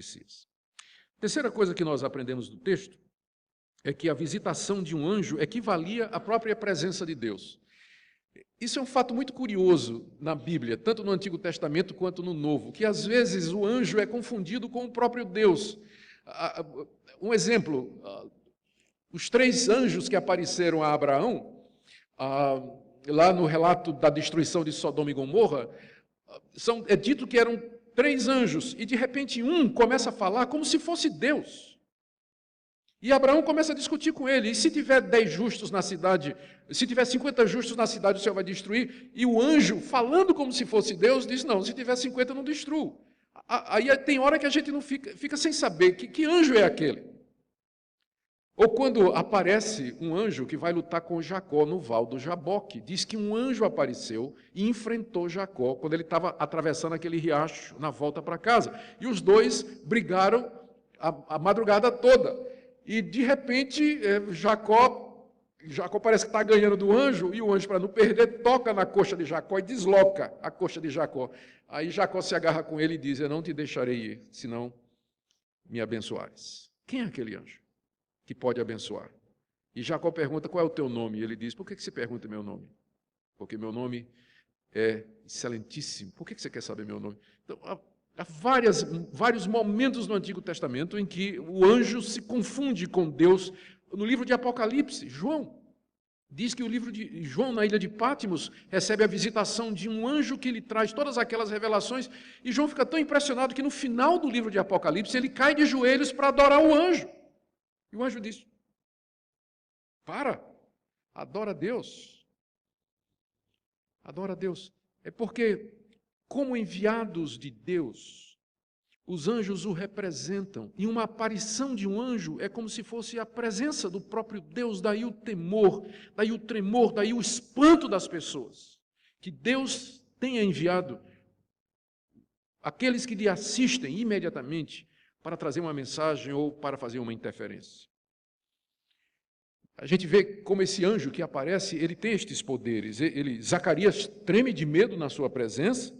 Messias. Terceira coisa que nós aprendemos do texto é que a visitação de um anjo equivalia à própria presença de Deus. Isso é um fato muito curioso na Bíblia, tanto no Antigo Testamento quanto no Novo, que às vezes o anjo é confundido com o próprio Deus. Um exemplo, os 3 anjos que apareceram a Abraão, lá no relato da destruição de Sodoma e Gomorra, é dito que eram 3 anjos, e de repente um começa a falar como se fosse Deus. E Abraão começa a discutir com ele, e se tiver 10 justos na cidade, se tiver 50 justos na cidade, o Senhor vai destruir? E o anjo, falando como se fosse Deus, diz, não, se tiver 50 eu não destruo. Aí tem hora que a gente não fica sem saber que anjo é aquele. Ou quando aparece um anjo que vai lutar com Jacó no Val do Jaboque, diz que um anjo apareceu e enfrentou Jacó quando ele estava atravessando aquele riacho na volta para casa. E os dois brigaram a madrugada toda. E, de repente, Jacó parece que está ganhando do anjo, e o anjo, para não perder, toca na coxa de Jacó e desloca a coxa de Jacó. Aí Jacó se agarra com ele e diz, eu não te deixarei ir, senão me abençoares. Quem é aquele anjo que pode abençoar? E Jacó pergunta, qual é o teu nome? E ele diz, por que você pergunta meu nome? Porque meu nome é excelentíssimo. Por que você quer saber meu nome? Então, há vários momentos no Antigo Testamento em que o anjo se confunde com Deus. No livro de Apocalipse, João diz que o livro de João, na ilha de Pátimos, recebe a visitação de um anjo que lhe traz todas aquelas revelações, e João fica tão impressionado que no final do livro de Apocalipse ele cai de joelhos para adorar o anjo. E o anjo diz, adora a Deus. Adora a Deus. É porque, como enviados de Deus, os anjos o representam, e uma aparição de um anjo é como se fosse a presença do próprio Deus, daí o temor, daí o tremor, daí o espanto das pessoas, que Deus tenha enviado aqueles que lhe assistem imediatamente para trazer uma mensagem ou para fazer uma interferência. A gente vê como esse anjo que aparece, ele tem estes poderes. Zacarias treme de medo na sua presença,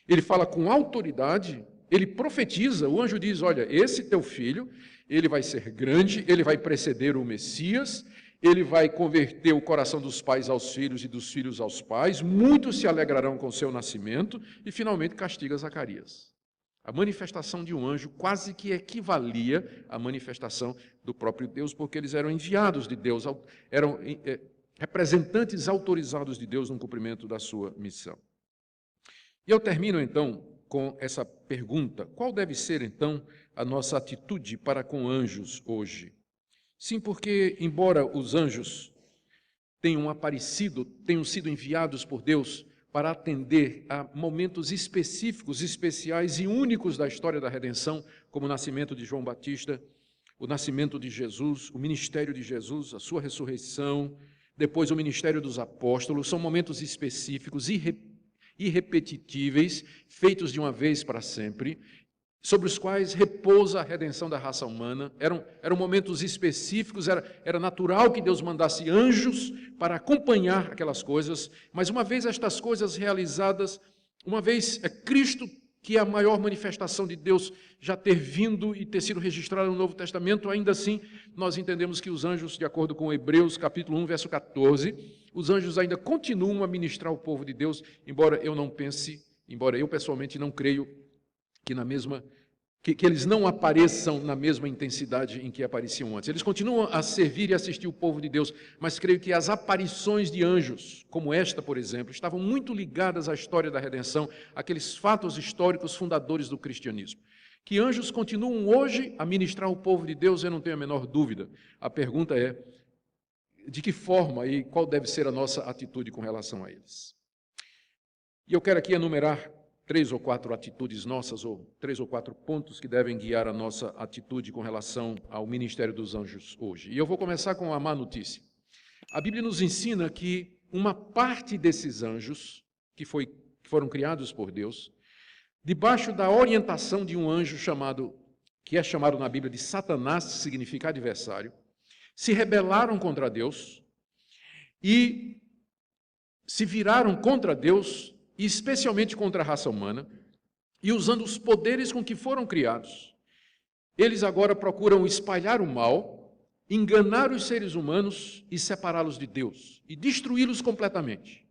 ele fala com autoridade, ele profetiza, o anjo diz, olha, esse teu filho, ele vai ser grande, ele vai preceder o Messias, ele vai converter o coração dos pais aos filhos e dos filhos aos pais, muitos se alegrarão com seu nascimento, e finalmente castiga Zacarias. A manifestação de um anjo quase que equivalia à manifestação do próprio Deus, porque eles eram enviados de Deus, eram representantes autorizados de Deus no cumprimento da sua missão. E eu termino, então, com essa pergunta. Qual deve ser, então, a nossa atitude para com anjos hoje? Sim, porque, embora os anjos tenham aparecido, tenham sido enviados por Deus para atender a momentos específicos, especiais e únicos da história da redenção, como o nascimento de João Batista, o nascimento de Jesus, o ministério de Jesus, a sua ressurreição, depois o ministério dos apóstolos, são momentos específicos, irrepetíveis, feitos de uma vez para sempre, sobre os quais repousa a redenção da raça humana. Eram momentos específicos, era natural que Deus mandasse anjos para acompanhar aquelas coisas, mas uma vez estas coisas realizadas, uma vez Cristo, que é a maior manifestação de Deus, já ter vindo e ter sido registrado no Novo Testamento, ainda assim, nós entendemos que os anjos, de acordo com Hebreus, capítulo 1, verso 14, os anjos ainda continuam a ministrar ao povo de Deus, embora eu pessoalmente não creio que eles não apareçam na mesma intensidade em que apareciam antes. Eles continuam a servir e assistir o povo de Deus, mas creio que as aparições de anjos, como esta, por exemplo, estavam muito ligadas à história da redenção, aqueles fatos históricos fundadores do cristianismo. Que anjos continuam hoje a ministrar ao povo de Deus, eu não tenho a menor dúvida. A pergunta é, de que forma e qual deve ser a nossa atitude com relação a eles? E eu quero aqui enumerar 3 ou 4 atitudes nossas, ou 3 ou 4 pontos que devem guiar a nossa atitude com relação ao ministério dos anjos hoje. E eu vou começar com a má notícia. A Bíblia nos ensina que uma parte desses anjos, que foram criados por Deus, debaixo da orientação de um anjo que é chamado na Bíblia de Satanás, que significa adversário, se rebelaram contra Deus e se viraram contra Deus, e especialmente contra a raça humana, e usando os poderes com que foram criados, eles agora procuram espalhar o mal, enganar os seres humanos e separá-los de Deus, e destruí-los completamente.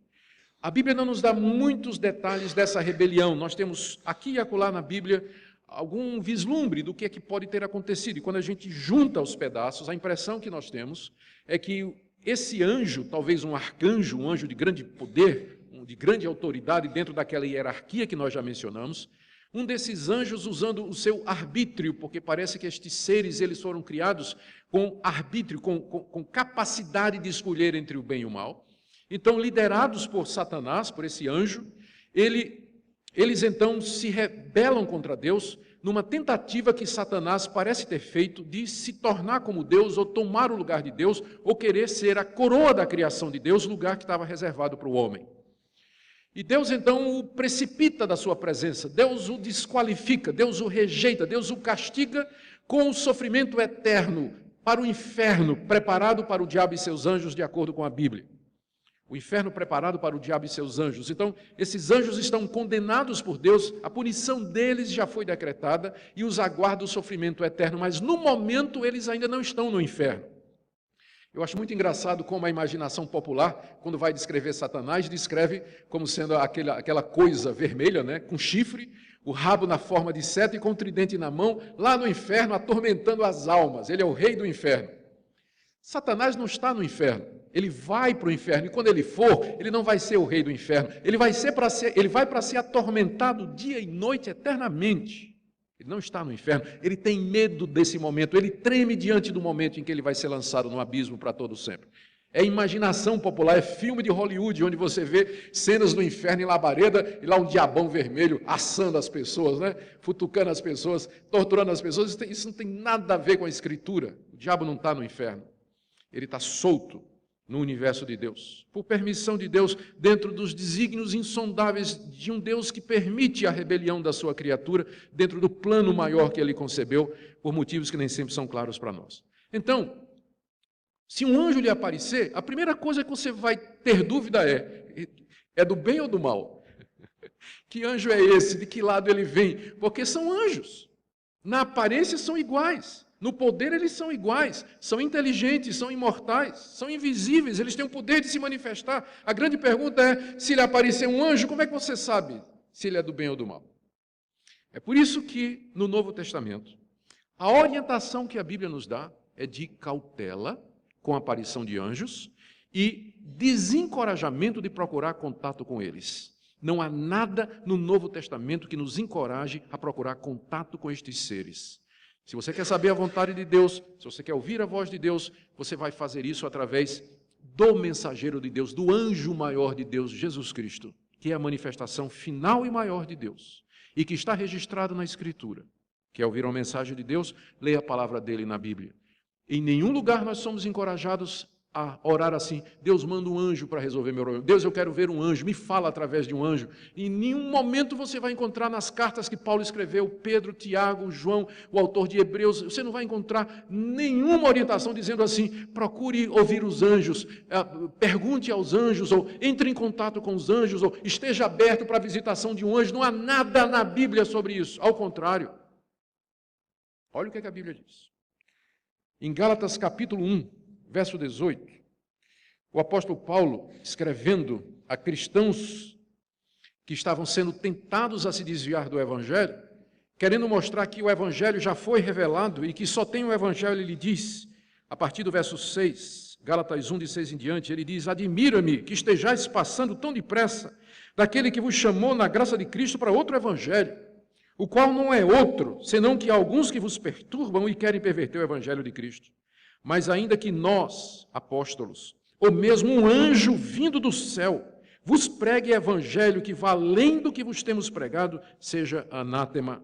A Bíblia não nos dá muitos detalhes dessa rebelião. Nós temos aqui e acolá na Bíblia algum vislumbre do que é que pode ter acontecido. E quando a gente junta os pedaços, a impressão que nós temos é que esse anjo, talvez um arcanjo, um anjo de grande poder, de grande autoridade dentro daquela hierarquia que nós já mencionamos, um desses anjos usando o seu arbítrio, porque parece que estes seres eles foram criados com arbítrio, com capacidade de escolher entre o bem e o mal. Então, liderados por Satanás, por esse anjo, eles então se rebelam contra Deus numa tentativa que Satanás parece ter feito de se tornar como Deus, ou tomar o lugar de Deus, ou querer ser a coroa da criação de Deus, lugar que estava reservado para o homem. E Deus então o precipita da sua presença, Deus o desqualifica, Deus o rejeita, Deus o castiga com o sofrimento eterno para o inferno, preparado para o diabo e seus anjos, de acordo com a Bíblia. O inferno preparado para o diabo e seus anjos. Então, esses anjos estão condenados por Deus, a punição deles já foi decretada e os aguarda o sofrimento eterno, mas no momento eles ainda não estão no inferno. Eu acho muito engraçado como a imaginação popular, quando vai descrever Satanás, descreve como sendo aquela coisa vermelha, né, com chifre, o rabo na forma de seta e com o tridente na mão, lá no inferno, atormentando as almas. Ele é o rei do inferno. Satanás não está no inferno, ele vai para o inferno, e quando ele for, ele não vai ser o rei do inferno, ele vai para ser atormentado dia e noite eternamente. Ele não está no inferno, ele tem medo desse momento, ele treme diante do momento em que ele vai ser lançado no abismo para todo sempre. É imaginação popular, é filme de Hollywood, onde você vê cenas do inferno em labareda, e lá um diabão vermelho assando as pessoas, né? Futucando as pessoas, torturando as pessoas. Isso não tem nada a ver com a Escritura. O diabo não está no inferno, ele está solto no universo de Deus, por permissão de Deus, dentro dos desígnios insondáveis de um Deus que permite a rebelião da sua criatura, dentro do plano maior que ele concebeu, por motivos que nem sempre são claros para nós. Então, se um anjo lhe aparecer, a primeira coisa que você vai ter dúvida é do bem ou do mal? Que anjo é esse? De que lado ele vem? Porque são anjos, na aparência são iguais. No poder eles são iguais, são inteligentes, são imortais, são invisíveis, eles têm o poder de se manifestar. A grande pergunta é, se lhe aparecer um anjo, como é que você sabe se ele é do bem ou do mal? É por isso que, no Novo Testamento, a orientação que a Bíblia nos dá é de cautela com a aparição de anjos e desencorajamento de procurar contato com eles. Não há nada no Novo Testamento que nos encoraje a procurar contato com estes seres. Se você quer saber a vontade de Deus, se você quer ouvir a voz de Deus, você vai fazer isso através do mensageiro de Deus, do anjo maior de Deus, Jesus Cristo, que é a manifestação final e maior de Deus, e que está registrado na Escritura. Quer ouvir uma mensagem de Deus? Leia a palavra dele na Bíblia. Em nenhum lugar nós somos encorajados a orar assim, Deus manda um anjo para resolver meu problema. Deus, eu quero ver um anjo, me fala através de um anjo. Em nenhum momento você vai encontrar nas cartas que Paulo escreveu, Pedro, Tiago, João, o autor de Hebreus, você não vai encontrar nenhuma orientação dizendo assim, procure ouvir os anjos, pergunte aos anjos, ou entre em contato com os anjos, ou esteja aberto para a visitação de um anjo. Não há nada na Bíblia sobre isso, ao contrário. Olha o que a Bíblia diz. Em Gálatas capítulo 1, verso 18, o apóstolo Paulo, escrevendo a cristãos que estavam sendo tentados a se desviar do Evangelho, querendo mostrar que o Evangelho já foi revelado e que só tem o Evangelho, ele diz, a partir do verso 6, Gálatas 1, de 6 em diante, ele diz, admira-me que estejais passando tão depressa daquele que vos chamou na graça de Cristo para outro Evangelho, o qual não é outro, senão que há alguns que vos perturbam e querem perverter o Evangelho de Cristo. Mas ainda que nós, apóstolos, ou mesmo um anjo vindo do céu, vos pregue evangelho que vá além do que vos temos pregado, seja anátema.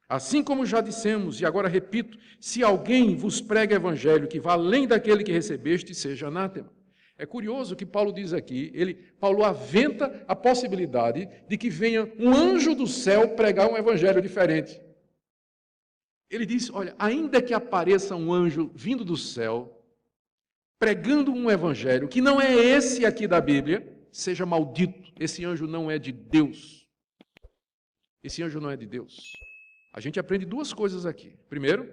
Assim como já dissemos, e agora repito, se alguém vos prega evangelho que vá além daquele que recebeste, seja anátema. É curioso que Paulo diz aqui, Paulo aventa a possibilidade de que venha um anjo do céu pregar um evangelho diferente. Ele diz, olha, ainda que apareça um anjo vindo do céu, pregando um evangelho, que não é esse aqui da Bíblia, seja maldito, esse anjo não é de Deus. Esse anjo não é de Deus. A gente aprende duas coisas aqui. Primeiro,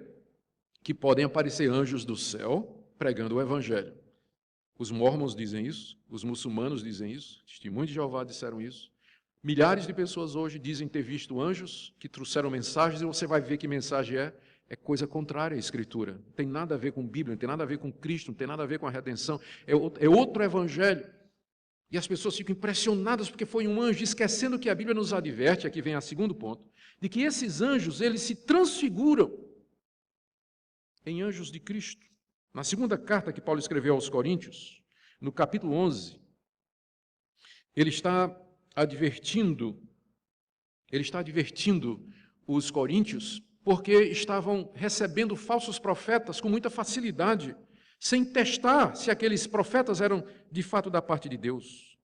que podem aparecer anjos do céu pregando o Evangelho. Os mormons dizem isso, os muçulmanos dizem isso, testemunhos de Jeová disseram isso. Milhares de pessoas hoje dizem ter visto anjos que trouxeram mensagens, e você vai ver que mensagem é coisa contrária à Escritura. Não tem nada a ver com Bíblia, não tem nada a ver com Cristo, não tem nada a ver com a redenção. É outro Evangelho. E as pessoas ficam impressionadas porque foi um anjo, esquecendo que a Bíblia nos adverte, aqui vem o segundo ponto, de que esses anjos, eles se transfiguram em anjos de Cristo. Na segunda carta que Paulo escreveu aos Coríntios, no capítulo 11, ele está advertindo os coríntios porque estavam recebendo falsos profetas com muita facilidade, sem testar se aqueles profetas eram de fato da parte de Deus.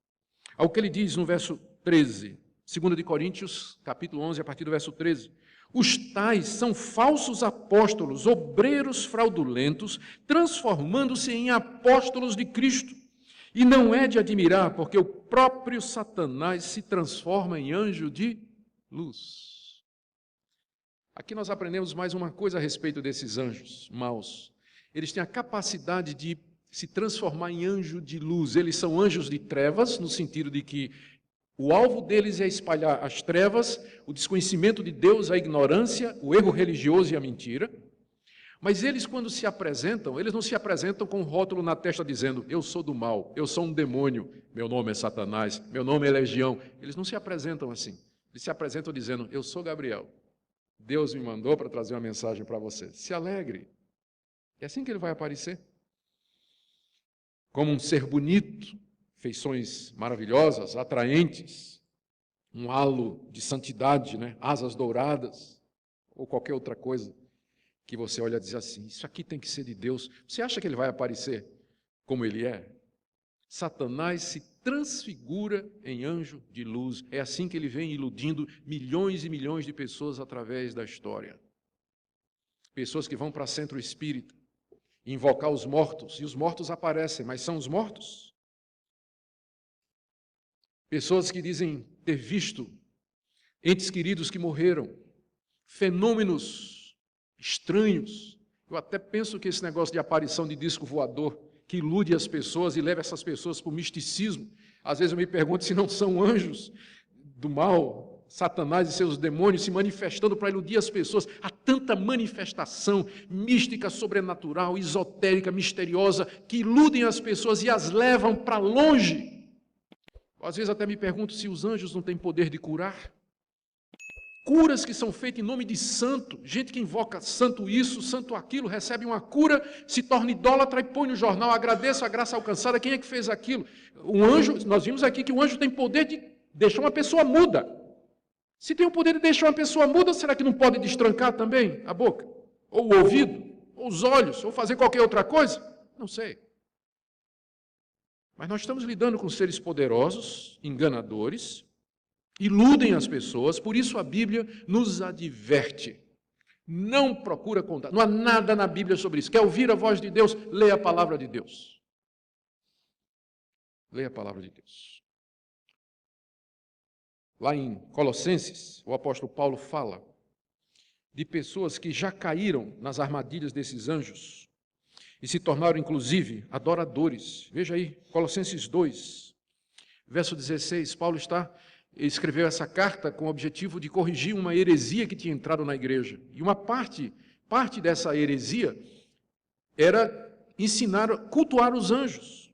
Ao que ele diz no verso 13, 2 de Coríntios, capítulo 11, a partir do verso 13, os tais são falsos apóstolos, obreiros fraudulentos, transformando-se em apóstolos de Cristo. E não é de admirar, porque o próprio Satanás se transforma em anjo de luz. Aqui nós aprendemos mais uma coisa a respeito desses anjos maus. Eles têm a capacidade de se transformar em anjo de luz. Eles são anjos de trevas, no sentido de que o alvo deles é espalhar as trevas, o desconhecimento de Deus, a ignorância, o erro religioso e a mentira. Mas eles, quando se apresentam, eles não se apresentam com um rótulo na testa dizendo, eu sou do mal, eu sou um demônio, meu nome é Satanás, meu nome é Legião. Eles não se apresentam assim. Eles se apresentam dizendo, eu sou Gabriel. Deus me mandou para trazer uma mensagem para você. Se alegre. É assim que ele vai aparecer. Como um ser bonito, feições maravilhosas, atraentes, um halo de santidade, né? Asas douradas, ou qualquer outra coisa que você olha e diz assim, isso aqui tem que ser de Deus. Você acha que ele vai aparecer como ele é? Satanás se transfigura em anjo de luz. É assim que ele vem iludindo milhões e milhões de pessoas através da história. Pessoas que vão para centro espírita, invocar os mortos, e os mortos aparecem, mas são os mortos. Pessoas que dizem ter visto entes queridos que morreram, fenômenos estranhos. Eu até penso que esse negócio de aparição de disco voador, que ilude as pessoas e leva essas pessoas para o misticismo, às vezes eu me pergunto se não são anjos do mal, Satanás e seus demônios se manifestando para iludir as pessoas. Há tanta manifestação mística, sobrenatural, esotérica, misteriosa, que iludem as pessoas e as levam para longe. Às vezes até me pergunto se os anjos não têm poder de curar. Curas que são feitas em nome de santo, gente que invoca santo isso, santo aquilo, recebe uma cura, se torna idólatra e põe no jornal, agradeço a graça alcançada, quem é que fez aquilo? O anjo, nós vimos aqui que o anjo tem poder de deixar uma pessoa muda. Se tem o poder de deixar uma pessoa muda, será que não pode destrancar também a boca? Ou o ouvido? Ou os olhos? Ou fazer qualquer outra coisa? Não sei. Mas nós estamos lidando com seres poderosos, enganadores, iludem as pessoas, por isso a Bíblia nos adverte. Não procura contar, não há nada na Bíblia sobre isso. Quer ouvir a voz de Deus? Leia a palavra de Deus. Leia a palavra de Deus. Lá em Colossenses, o apóstolo Paulo fala de pessoas que já caíram nas armadilhas desses anjos e se tornaram, inclusive, adoradores. Veja aí, Colossenses 2, verso 16, Paulo escreveu essa carta com o objetivo de corrigir uma heresia que tinha entrado na igreja. E uma parte dessa heresia era cultuar os anjos.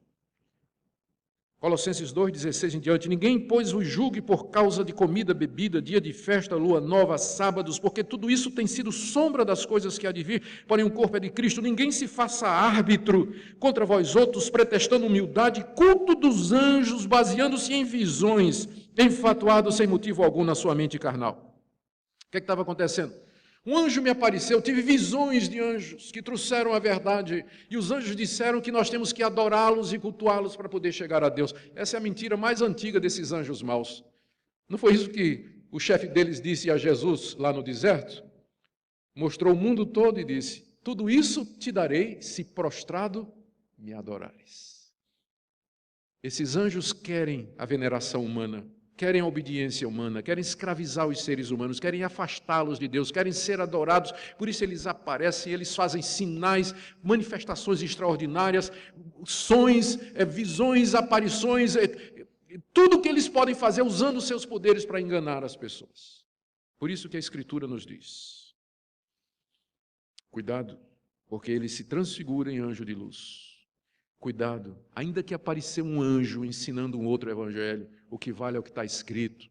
Colossenses 2, 16 em diante, ninguém, pois, vos julgue por causa de comida, bebida, dia de festa, lua nova, sábados, porque tudo isso tem sido sombra das coisas que há de vir, porém o corpo é de Cristo. Ninguém se faça árbitro contra vós outros, pretextando humildade, culto dos anjos, baseando-se em visões, enfatuado sem motivo algum na sua mente carnal. O que estava acontecendo? Um anjo me apareceu, tive visões de anjos que trouxeram a verdade, e os anjos disseram que nós temos que adorá-los e cultuá-los para poder chegar a Deus. Essa é a mentira mais antiga desses anjos maus. Não foi isso que o chefe deles disse a Jesus lá no deserto? Mostrou o mundo todo e disse, tudo isso te darei se prostrado me adorares. Esses anjos querem a veneração humana, querem a obediência humana, querem escravizar os seres humanos, querem afastá-los de Deus, querem ser adorados, por isso eles aparecem, eles fazem sinais, manifestações extraordinárias, sonhos, visões, aparições, tudo o que eles podem fazer usando os seus poderes para enganar as pessoas. Por isso que a Escritura nos diz: cuidado, porque ele se transfigura em anjo de luz. Cuidado, ainda que aparecer um anjo ensinando um outro evangelho, o que vale é o que está escrito.